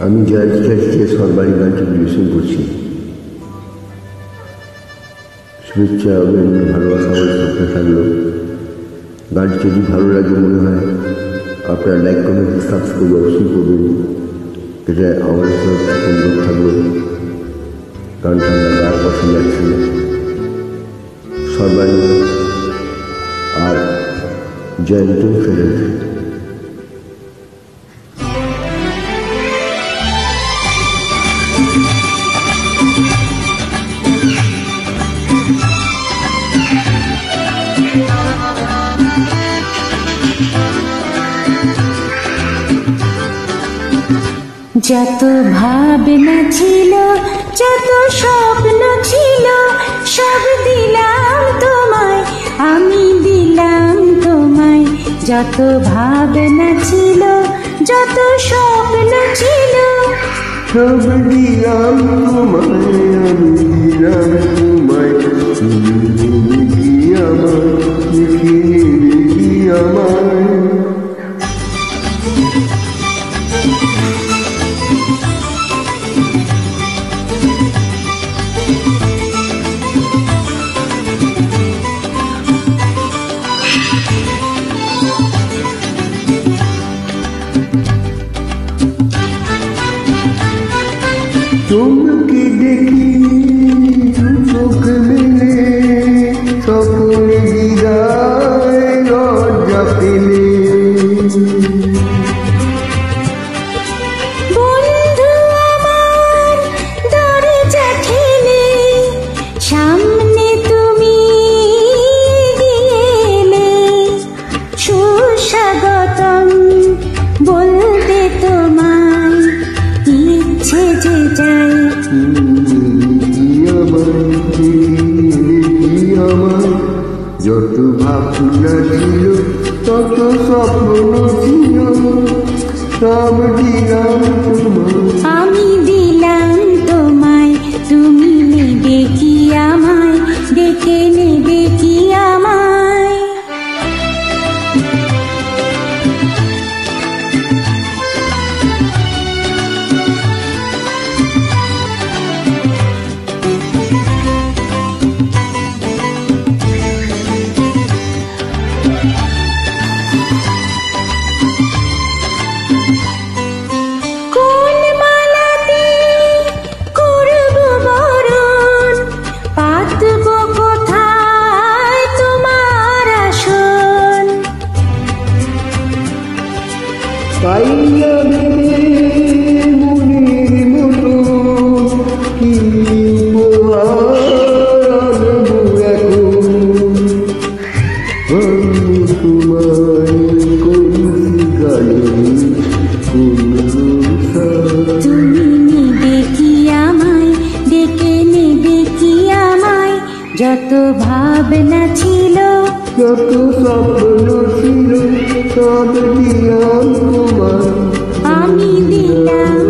আমি জয়কে সরকারি গানটি পরিবেশন করছি। শুভেচ্ছা এবং ভালোবাসা আমাদের সাথে থাকলো। গানটি যদি ভালো লাগে মনে হয় আপনারা লাইক কমেন্ট সাবস্ক্রাইব অবশ্যই করবেন। এটা আমাদের সাথে সুন্দর থাকলো। গানটা আমরা গান পছন্দ যাচ্ছি সরকারি আর জয়ন্ত ফেরেন। যত ভাবনা ছিল, যত স্বপ্ন ছিল, সব দিলাম তোমায়, আমি দিলাম তোমায়। যত ভাবনা ছিল, যত স্বপ্ন ছিল, সব দিলাম তোমায়, আমি দিলাম তোমায়। তুমি কি আমার, দেখে নেবে কি আমায়। তোমাকে দেখি চোখ মেলে, সকলে বিদায় লজ্জা পেলে। বন্ধু আমার দরজা ঠেলে, সামনে তুমি দিয়ে এলে। সুস্বাগতম বলতে তোমায় ইচ্ছে যে যায়। যত ভাবনা ছিল, তত স্বপ্ন ছিল, সব দিলাম তোমায়, আমি দিলাম তোমায়। তুমি নেবে কি আমায়, দেখে নেবে কি আমায়। পাইয়া দেবে মনের মতো কি উপহার আনবো এখন। আমি তোমায় করি গানে তুমি নেবে কি আমায়, ডেকে নেবে কি আমায়। যত ভাবনা ছিল, যত স্বপ্ন ছিল, সব দিলাম তোমায়, আমি দিলাম